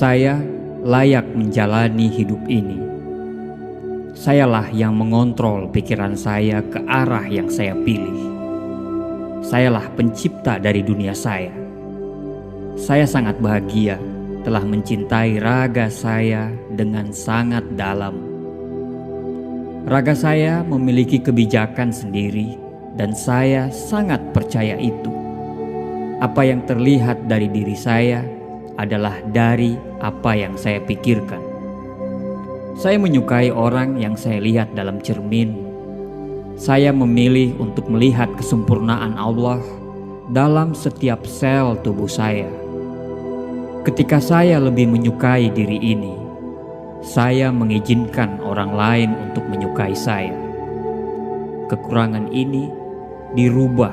Saya layak menjalani hidup ini. Sayalah yang mengontrol pikiran saya ke arah yang saya pilih. Sayalah pencipta dari dunia saya. Saya sangat bahagia telah mencintai raga saya dengan sangat dalam. Raga saya memiliki kebijakan sendiri dan saya sangat percaya itu. Apa yang terlihat dari diri saya adalah dari apa yang saya pikirkan. Saya menyukai orang yang saya lihat dalam cermin. Saya memilih untuk melihat kesempurnaan Allah dalam setiap sel tubuh saya. Ketika saya lebih menyukai diri ini, saya mengizinkan orang lain untuk menyukai saya. Kekurangan ini dirubah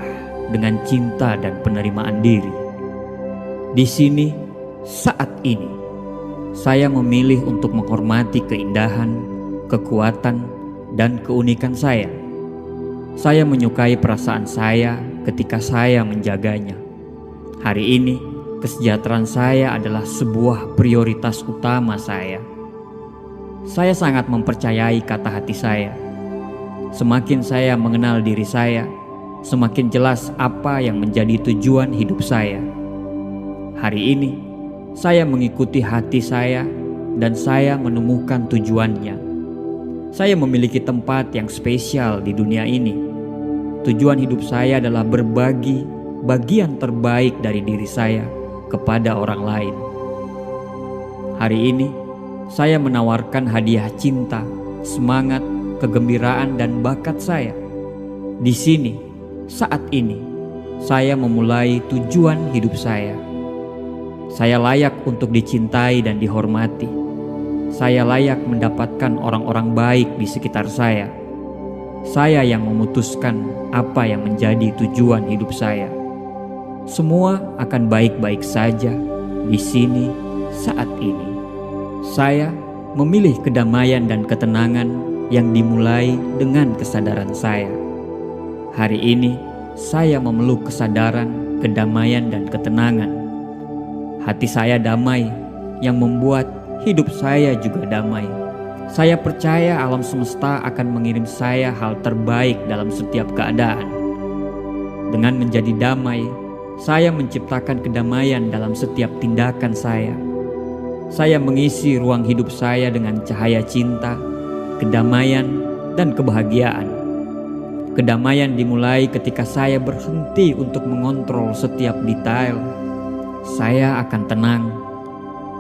dengan cinta dan penerimaan diri. Di sini, saat ini, saya memilih untuk menghormati keindahan, kekuatan, dan keunikan saya. Saya menyukai perasaan saya ketika saya menjaganya. Hari ini, kesejahteraan saya adalah sebuah prioritas utama saya. Saya sangat mempercayai kata hati saya. Semakin saya mengenal diri saya, semakin jelas apa yang menjadi tujuan hidup saya. Hari ini, saya mengikuti hati saya dan saya menemukan tujuannya. Saya memiliki tempat yang spesial di dunia ini. Tujuan hidup saya adalah berbagi bagian terbaik dari diri saya kepada orang lain. Hari ini, saya menawarkan hadiah cinta, semangat, kegembiraan, dan bakat saya. Di sini, saat ini, saya memulai tujuan hidup saya. Saya layak untuk dicintai dan dihormati. Saya layak mendapatkan orang-orang baik di sekitar saya. Saya yang memutuskan apa yang menjadi tujuan hidup saya. Semua akan baik-baik saja di sini saat ini. Saya memilih kedamaian dan ketenangan yang dimulai dengan kesadaran saya. Hari ini, saya memeluk kesadaran, kedamaian, dan ketenangan. Hati saya damai, yang membuat hidup saya juga damai. Saya percaya alam semesta akan mengirim saya hal terbaik dalam setiap keadaan. Dengan menjadi damai, saya menciptakan kedamaian dalam setiap tindakan saya. Saya mengisi ruang hidup saya dengan cahaya cinta, kedamaian, dan kebahagiaan. Kedamaian dimulai ketika saya berhenti untuk mengontrol setiap detail. Saya akan tenang.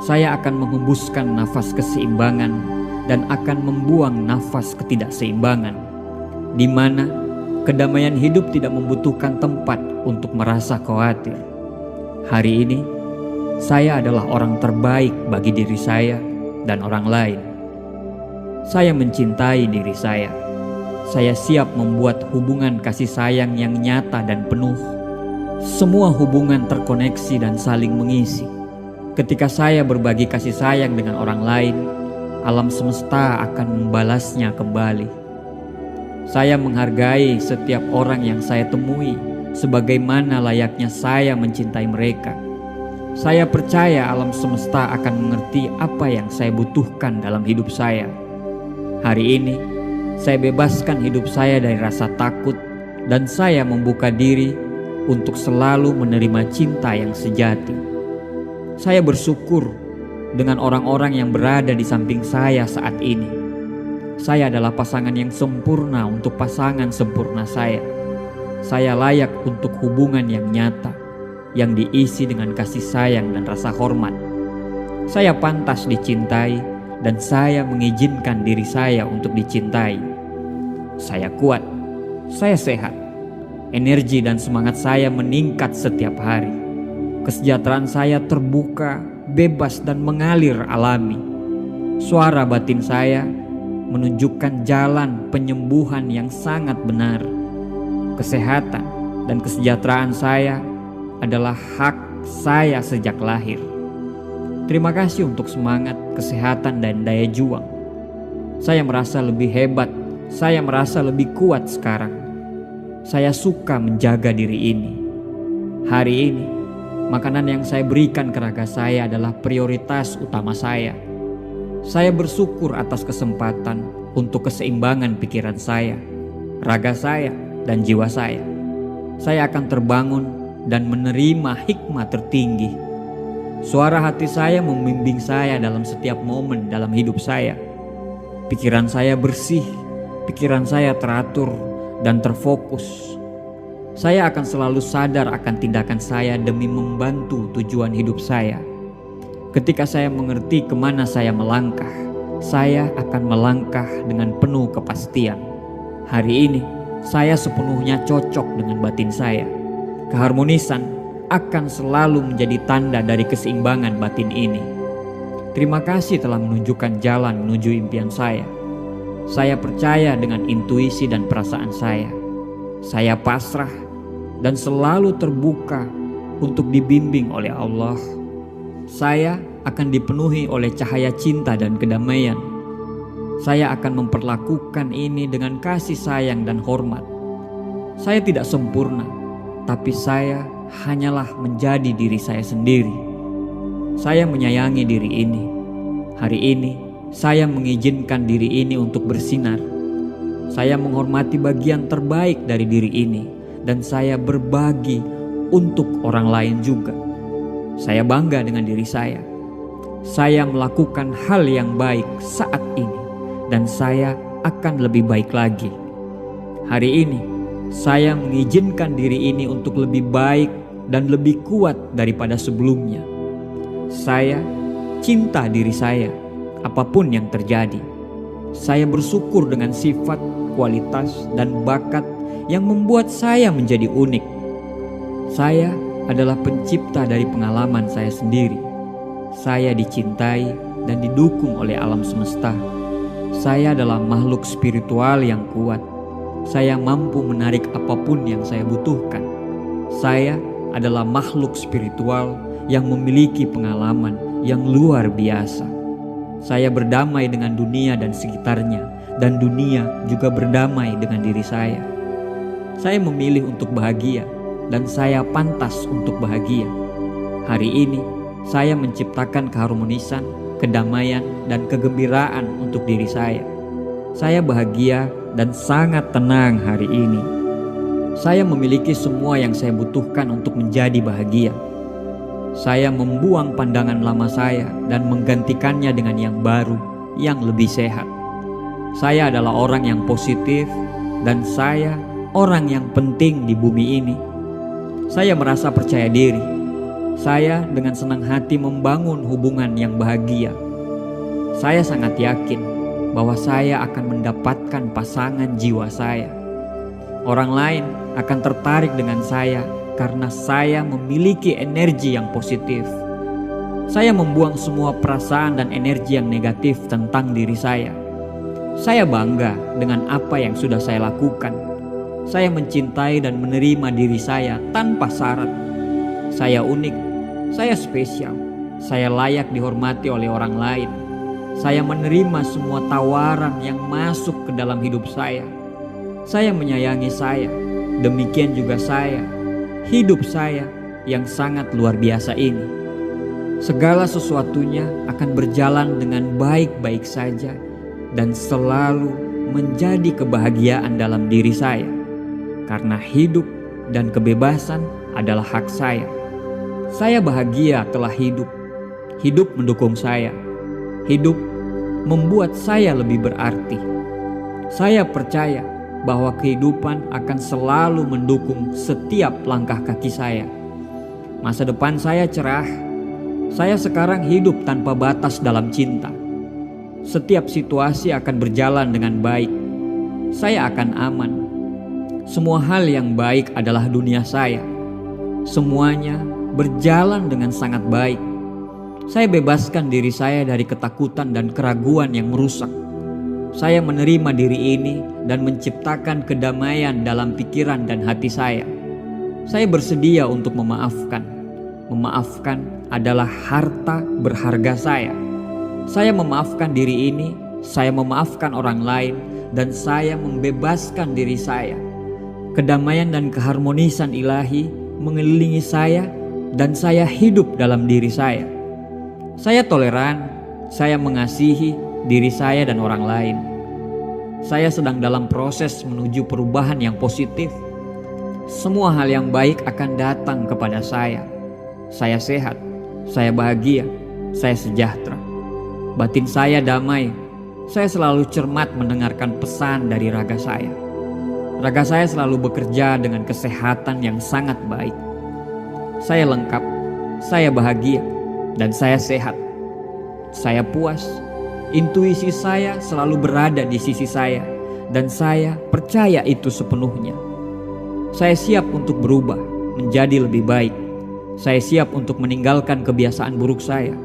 Saya akan menghembuskan nafas keseimbangan dan akan membuang nafas ketidakseimbangan, di mana kedamaian hidup tidak membutuhkan tempat untuk merasa khawatir. Hari ini, saya adalah orang terbaik bagi diri saya dan orang lain. Saya mencintai diri saya. Saya siap membuat hubungan kasih sayang yang nyata dan penuh. Semua hubungan terkoneksi dan saling mengisi. Ketika saya berbagi kasih sayang dengan orang lain, alam semesta akan membalasnya kembali. Saya menghargai setiap orang yang saya temui sebagaimana layaknya saya mencintai mereka. Saya percaya alam semesta akan mengerti apa yang saya butuhkan dalam hidup saya. Hari ini, saya bebaskan hidup saya dari rasa takut dan saya membuka diri untuk selalu menerima cinta yang sejati. Saya bersyukur dengan orang-orang yang berada di samping saya saat ini. Saya adalah pasangan yang sempurna untuk pasangan sempurna saya. Saya layak untuk hubungan yang nyata, yang diisi dengan kasih sayang dan rasa hormat. Saya pantas dicintai dan saya mengizinkan diri saya untuk dicintai. Saya kuat, saya sehat. Energi dan semangat saya meningkat setiap hari. Kesejahteraan saya terbuka, bebas, dan mengalir alami. Suara batin saya menunjukkan jalan penyembuhan yang sangat benar. Kesehatan dan kesejahteraan saya adalah hak saya sejak lahir. Terima kasih untuk semangat, kesehatan, dan daya juang. Saya merasa lebih hebat. Saya merasa lebih kuat sekarang. Saya suka menjaga diri ini. Hari ini, Makanan yang saya berikan ke raga saya adalah prioritas utama saya. Saya bersyukur atas kesempatan untuk keseimbangan pikiran saya, raga saya, dan jiwa saya. Saya akan terbangun dan menerima hikmah tertinggi. Suara hati saya membimbing saya dalam setiap momen dalam hidup saya. Pikiran saya bersih, pikiran saya teratur dan terfokus. Saya akan selalu sadar akan tindakan saya demi membantu tujuan hidup saya. Ketika saya mengerti kemana saya melangkah, saya akan melangkah dengan penuh kepastian. Hari ini, saya sepenuhnya cocok dengan batin saya. Keharmonisan akan selalu menjadi tanda dari keseimbangan batin ini. Terima kasih telah menunjukkan jalan menuju impian saya. Saya percaya dengan intuisi dan perasaan saya. Saya pasrah dan selalu terbuka untuk dibimbing oleh Allah. Saya akan dipenuhi oleh cahaya cinta dan kedamaian. Saya akan memperlakukan ini dengan kasih sayang dan hormat. Saya tidak sempurna, tapi saya hanyalah menjadi diri saya sendiri. Saya menyayangi diri ini. Hari ini, saya mengizinkan diri ini untuk bersinar. Saya menghormati bagian terbaik dari diri ini, dan saya berbagi untuk orang lain juga. Saya bangga dengan diri saya. Saya melakukan hal yang baik saat ini, dan saya akan lebih baik lagi. Hari ini, saya mengizinkan diri ini untuk lebih baik dan lebih kuat daripada sebelumnya. Saya cinta diri saya, apapun yang terjadi. Saya bersyukur dengan sifat, kualitas, dan bakat yang membuat saya menjadi unik. Saya adalah pencipta dari pengalaman saya sendiri. Saya dicintai dan didukung oleh alam semesta. Saya adalah makhluk spiritual yang kuat. Saya mampu menarik apapun yang saya butuhkan. Saya adalah makhluk spiritual yang memiliki pengalaman yang luar biasa. Saya berdamai dengan dunia dan sekitarnya, dan dunia juga berdamai dengan diri saya. Saya memilih untuk bahagia, dan saya pantas untuk bahagia. Hari ini, saya menciptakan keharmonisan, kedamaian, dan kegembiraan untuk diri saya. Saya bahagia dan sangat tenang hari ini. Saya memiliki semua yang saya butuhkan untuk menjadi bahagia. Saya membuang pandangan lama saya dan menggantikannya dengan yang baru, yang lebih sehat. Saya adalah orang yang positif, dan saya orang yang penting di bumi ini. Saya merasa percaya diri. Saya dengan senang hati membangun hubungan yang bahagia. Saya sangat yakin bahwa saya akan mendapatkan pasangan jiwa saya. Orang lain akan tertarik dengan saya karena saya memiliki energi yang positif. Saya membuang semua perasaan dan energi yang negatif tentang diri saya. Saya bangga dengan apa yang sudah saya lakukan. Saya mencintai dan menerima diri saya tanpa syarat. Saya unik, saya spesial, saya layak dihormati oleh orang lain. Saya menerima semua tawaran yang masuk ke dalam hidup saya. Saya menyayangi saya, demikian juga saya, hidup saya yang sangat luar biasa ini. Segala sesuatunya akan berjalan dengan baik-baik saja dan selalu menjadi kebahagiaan dalam diri saya. Karena hidup dan kebebasan adalah hak saya. Saya bahagia telah hidup. Hidup mendukung saya. Hidup membuat saya lebih berarti. Saya percaya bahwa kehidupan akan selalu mendukung setiap langkah kaki saya. Masa depan saya cerah. Saya sekarang hidup tanpa batas dalam cinta. Setiap situasi akan berjalan dengan baik. Saya akan aman. Semua hal yang baik adalah dunia saya. Semuanya berjalan dengan sangat baik. Saya bebaskan diri saya dari ketakutan dan keraguan yang merusak. Saya menerima diri ini dan menciptakan kedamaian dalam pikiran dan hati saya. Saya bersedia untuk memaafkan. Memaafkan adalah harta berharga saya. Saya memaafkan diri ini, saya memaafkan orang lain, dan saya membebaskan diri saya. Kedamaian dan keharmonisan ilahi mengelilingi saya dan saya hidup dalam diri saya. Saya toleran, saya mengasihi diri saya dan orang lain. Saya sedang dalam proses menuju perubahan yang positif. Semua hal yang baik akan datang kepada saya. Saya sehat, saya bahagia, saya sejahtera. Batin saya damai. Saya selalu cermat mendengarkan pesan dari raga saya. Raga saya selalu bekerja dengan kesehatan yang sangat baik. Saya lengkap, saya bahagia, dan saya sehat. Saya puas. Intuisi saya selalu berada di sisi saya, dan saya percaya itu sepenuhnya. Saya siap untuk berubah menjadi lebih baik. Saya siap untuk meninggalkan kebiasaan buruk saya.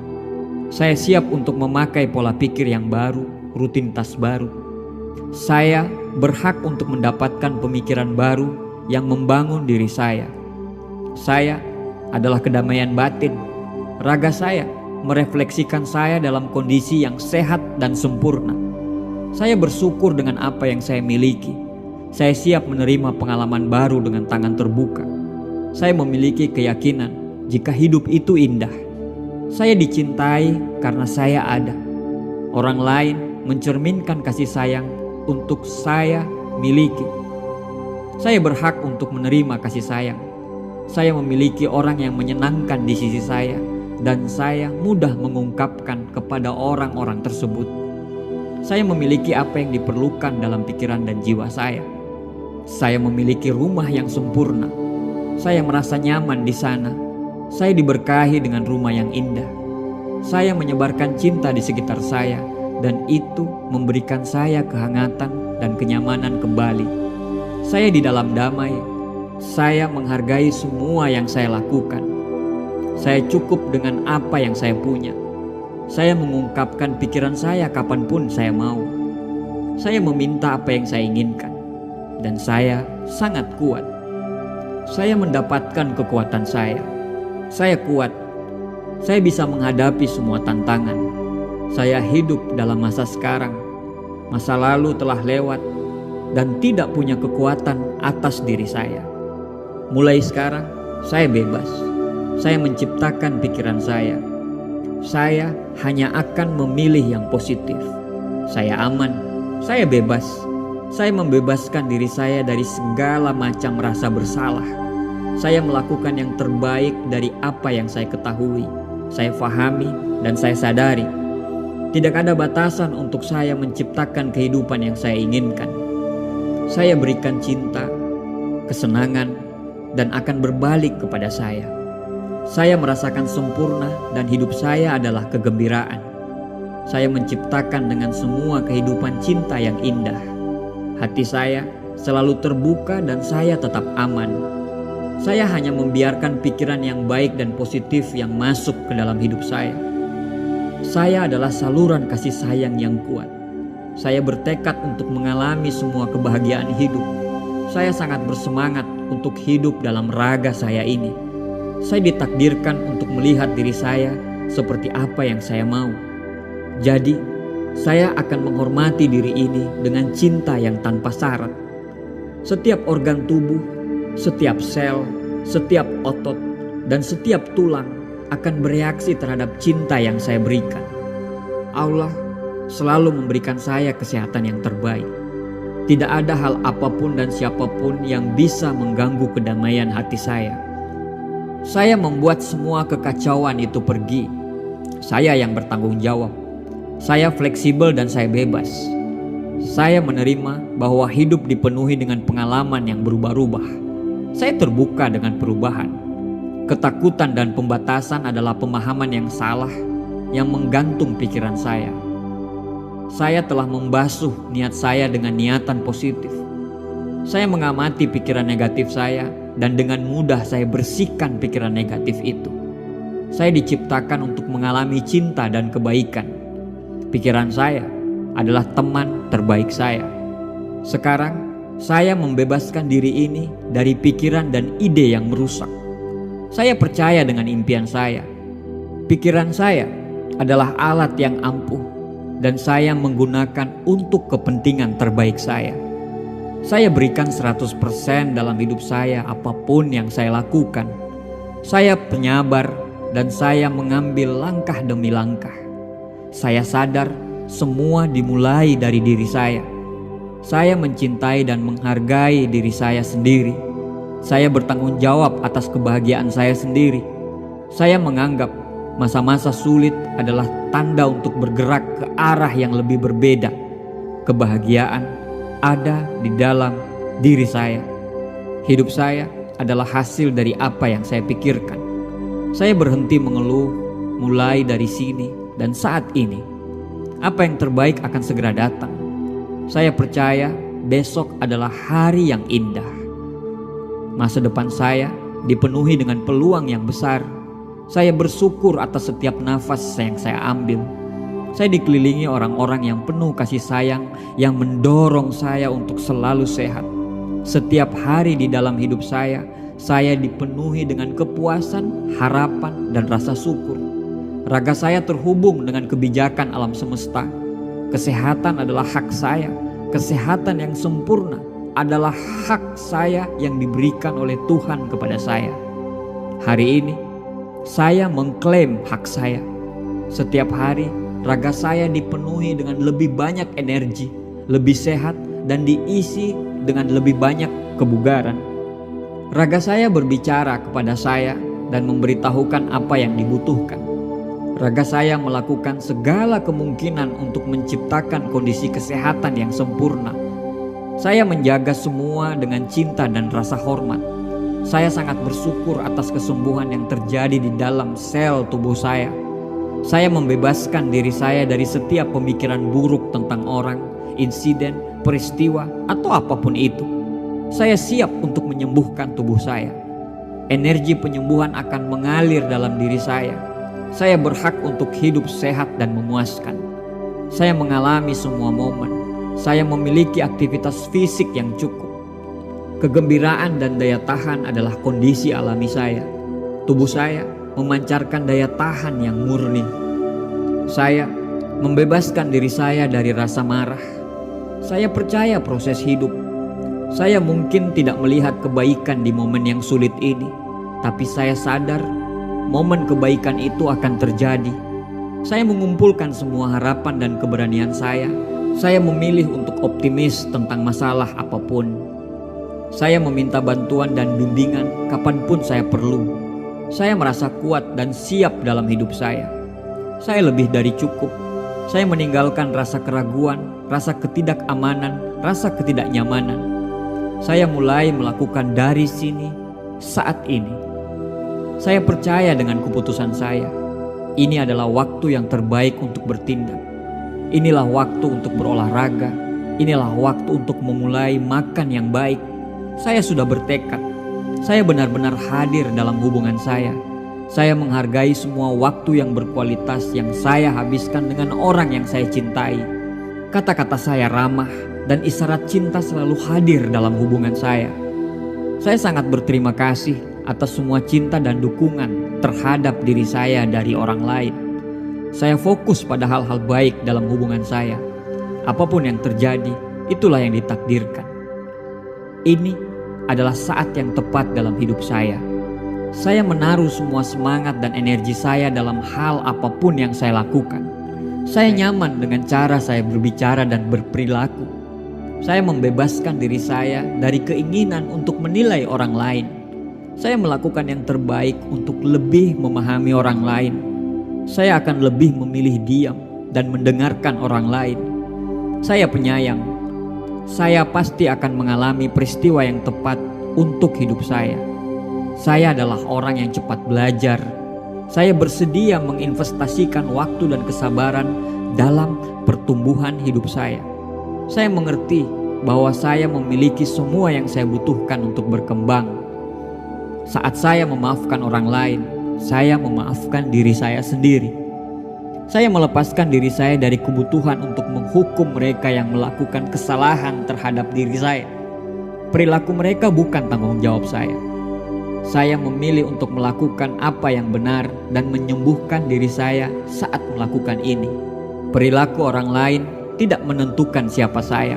Saya siap untuk memakai pola pikir yang baru, rutinitas baru. Saya berhak untuk mendapatkan pemikiran baru yang membangun diri saya. Saya adalah kedamaian batin. Raga saya merefleksikan saya dalam kondisi yang sehat dan sempurna. Saya bersyukur dengan apa yang saya miliki. Saya siap menerima pengalaman baru dengan tangan terbuka. Saya memiliki keyakinan jika hidup itu indah. Saya dicintai karena saya ada. Orang lain mencerminkan kasih sayang untuk saya miliki. Saya berhak untuk menerima kasih sayang. Saya memiliki orang yang menyenangkan di sisi saya, dan saya mudah mengungkapkan kepada orang-orang tersebut. Saya memiliki apa yang diperlukan dalam pikiran dan jiwa saya. Saya memiliki rumah yang sempurna. Saya merasa nyaman di sana. Saya diberkahi dengan rumah yang indah. Saya menyebarkan cinta di sekitar saya, dan itu memberikan saya kehangatan dan kenyamanan kembali. Saya di dalam damai. Saya menghargai semua yang saya lakukan. Saya cukup dengan apa yang saya punya. Saya mengungkapkan pikiran saya kapanpun saya mau. Saya meminta apa yang saya inginkan. Dan saya sangat kuat. Saya mendapatkan kekuatan saya. Saya kuat. Saya bisa menghadapi semua tantangan. Saya hidup dalam masa sekarang. Masa lalu telah lewat dan tidak punya kekuatan atas diri saya. Mulai sekarang, saya bebas. Saya menciptakan pikiran saya. Saya hanya akan memilih yang positif. Saya aman. Saya bebas. Saya membebaskan diri saya dari segala macam rasa bersalah. Saya melakukan yang terbaik dari apa yang saya ketahui, saya fahami, dan saya sadari. Tidak ada batasan untuk saya menciptakan kehidupan yang saya inginkan. Saya berikan cinta, kesenangan, dan akan berbalik kepada saya. Saya merasakan sempurna dan hidup saya adalah kegembiraan. Saya menciptakan dengan semua kehidupan cinta yang indah. Hati saya selalu terbuka dan saya tetap aman. Saya hanya membiarkan pikiran yang baik dan positif yang masuk ke dalam hidup saya. Saya adalah saluran kasih sayang yang kuat. Saya bertekad untuk mengalami semua kebahagiaan hidup. Saya sangat bersemangat untuk hidup dalam raga saya ini. Saya ditakdirkan untuk melihat diri saya seperti apa yang saya mau. Jadi, saya akan menghormati diri ini dengan cinta yang tanpa syarat. Setiap organ tubuh, setiap sel, setiap otot, dan setiap tulang akan bereaksi terhadap cinta yang saya berikan. Allah selalu memberikan saya kesehatan yang terbaik. Tidak ada hal apapun dan siapapun yang bisa mengganggu kedamaian hati saya. Saya membuat semua kekacauan itu pergi. Saya yang bertanggung jawab. Saya fleksibel dan saya bebas. Saya menerima bahwa hidup dipenuhi dengan pengalaman yang berubah-ubah. Saya terbuka dengan perubahan. Ketakutan dan pembatasan adalah pemahaman yang salah yang menggantung pikiran saya. Saya telah membasuh niat saya dengan niatan positif. Saya mengamati pikiran negatif saya dan dengan mudah saya bersihkan pikiran negatif itu. Saya diciptakan untuk mengalami cinta dan kebaikan. Pikiran saya adalah teman terbaik saya. Sekarang saya membebaskan diri ini dari pikiran dan ide yang merusak. Saya percaya dengan impian saya. Pikiran saya adalah alat yang ampuh dan saya menggunakan untuk kepentingan terbaik saya. Saya berikan 100% dalam hidup saya apapun yang saya lakukan. Saya penyabar dan saya mengambil langkah demi langkah. Saya sadar semua dimulai dari diri saya. Saya mencintai dan menghargai diri saya sendiri. Saya bertanggung jawab atas kebahagiaan saya sendiri. Saya menganggap masa-masa sulit adalah tanda untuk bergerak ke arah yang lebih berbeda. Kebahagiaan ada di dalam diri saya. Hidup saya adalah hasil dari apa yang saya pikirkan. Saya berhenti mengeluh mulai dari sini dan saat ini. Apa yang terbaik akan segera datang. Saya percaya besok adalah hari yang indah. Masa depan saya dipenuhi dengan peluang yang besar. Saya bersyukur atas setiap nafas yang saya ambil. Saya dikelilingi orang-orang yang penuh kasih sayang yang mendorong saya untuk selalu sehat. Setiap hari di dalam hidup saya dipenuhi dengan kepuasan, harapan, dan rasa syukur. Raga saya terhubung dengan kebijakan alam semesta. Kesehatan adalah hak saya. Kesehatan yang sempurna adalah hak saya yang diberikan oleh Tuhan kepada saya. Hari ini, saya mengklaim hak saya. Setiap hari, raga saya dipenuhi dengan lebih banyak energi, lebih sehat, dan diisi dengan lebih banyak kebugaran. Raga saya berbicara kepada saya dan memberitahukan apa yang dibutuhkan. Raga saya melakukan segala kemungkinan untuk menciptakan kondisi kesehatan yang sempurna. Saya menjaga semua dengan cinta dan rasa hormat. Saya sangat bersyukur atas kesembuhan yang terjadi di dalam sel tubuh saya. Saya membebaskan diri saya dari setiap pemikiran buruk tentang orang, insiden, peristiwa, atau apapun itu. Saya siap untuk menyembuhkan tubuh saya. Energi penyembuhan akan mengalir dalam diri saya. Saya berhak untuk hidup sehat dan memuaskan. Saya mengalami semua momen. Saya memiliki aktivitas fisik yang cukup. Kegembiraan dan daya tahan adalah kondisi alami saya. Tubuh saya memancarkan daya tahan yang murni. Saya membebaskan diri saya dari rasa marah. Saya percaya proses hidup. Saya mungkin tidak melihat kebaikan di momen yang sulit ini, tapi saya sadar momen kebaikan itu akan terjadi. Saya mengumpulkan semua harapan dan keberanian saya. Saya memilih untuk optimis tentang masalah apapun. Saya meminta bantuan dan bimbingan kapanpun saya perlu. Saya merasa kuat dan siap dalam hidup saya. Saya lebih dari cukup. Saya meninggalkan rasa keraguan, rasa ketidakamanan, rasa ketidaknyamanan. Saya mulai melakukan dari sini, saat ini. Saya percaya dengan keputusan saya. Ini adalah waktu yang terbaik untuk bertindak. Inilah waktu untuk berolahraga. Inilah waktu untuk memulai makan yang baik. Saya sudah bertekad. Saya benar-benar hadir dalam hubungan saya. Saya menghargai semua waktu yang berkualitas yang saya habiskan dengan orang yang saya cintai. Kata-kata saya ramah dan isyarat cinta selalu hadir dalam hubungan saya. Saya sangat berterima kasih atas semua cinta dan dukungan terhadap diri saya dari orang lain. Saya fokus pada hal-hal baik dalam hubungan saya. Apapun yang terjadi, itulah yang ditakdirkan. Ini adalah saat yang tepat dalam hidup saya. Saya menaruh semua semangat dan energi saya dalam hal apapun yang saya lakukan. Saya nyaman dengan cara saya berbicara dan berperilaku. Saya membebaskan diri saya dari keinginan untuk menilai orang lain. Saya melakukan yang terbaik untuk lebih memahami orang lain. Saya akan lebih memilih diam dan mendengarkan orang lain. Saya penyayang. Saya pasti akan mengalami peristiwa yang tepat untuk hidup saya. Saya adalah orang yang cepat belajar. Saya bersedia menginvestasikan waktu dan kesabaran dalam pertumbuhan hidup saya. Saya mengerti bahwa saya memiliki semua yang saya butuhkan untuk berkembang. Saat saya memaafkan orang lain, saya memaafkan diri saya sendiri. Saya melepaskan diri saya dari kebutuhan untuk menghukum mereka yang melakukan kesalahan terhadap diri saya. Perilaku mereka bukan tanggung jawab saya. Saya memilih untuk melakukan apa yang benar dan menyembuhkan diri saya saat melakukan ini. Perilaku orang lain tidak menentukan siapa saya.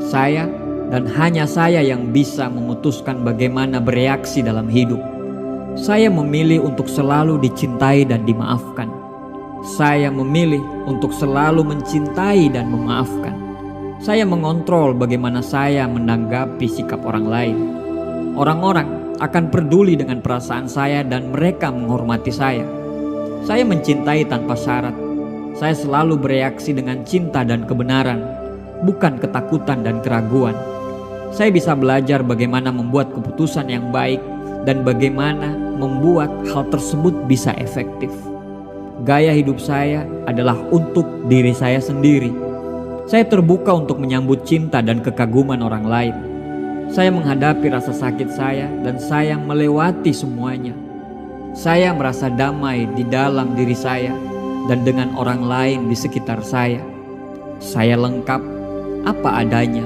Saya dan hanya saya yang bisa memutuskan bagaimana bereaksi dalam hidup. Saya memilih untuk selalu dicintai dan dimaafkan. Saya memilih untuk selalu mencintai dan memaafkan. Saya mengontrol bagaimana saya menanggapi sikap orang lain. Orang-orang akan peduli dengan perasaan saya dan mereka menghormati saya. Saya mencintai tanpa syarat. Saya selalu bereaksi dengan cinta dan kebenaran, bukan ketakutan dan keraguan. Saya bisa belajar bagaimana membuat keputusan yang baik dan bagaimana membuat hal tersebut bisa efektif. Gaya hidup saya adalah untuk diri saya sendiri. Saya terbuka untuk menyambut cinta dan kekaguman orang lain. Saya menghadapi rasa sakit saya dan saya melewati semuanya. Saya merasa damai di dalam diri saya dan dengan orang lain di sekitar saya. Saya lengkap apa adanya.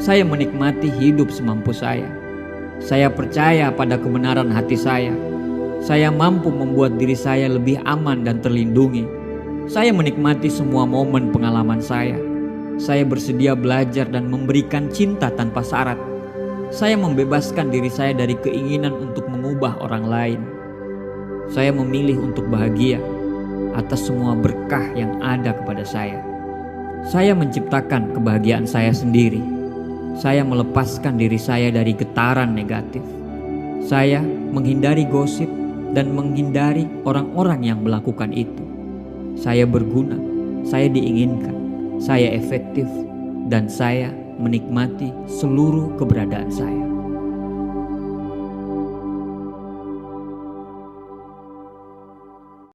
Saya menikmati hidup semampu saya. Saya percaya pada kebenaran hati saya. Saya mampu membuat diri saya lebih aman dan terlindungi. Saya menikmati semua momen pengalaman saya. Saya bersedia belajar dan memberikan cinta tanpa syarat. Saya membebaskan diri saya dari keinginan untuk mengubah orang lain. Saya memilih untuk bahagia atas semua berkah yang ada kepada saya. Saya menciptakan kebahagiaan saya sendiri. Saya melepaskan diri saya dari getaran negatif. Saya menghindari gosip dan menghindari orang-orang yang melakukan itu. Saya berguna, saya diinginkan, saya efektif, dan saya menikmati seluruh keberadaan saya.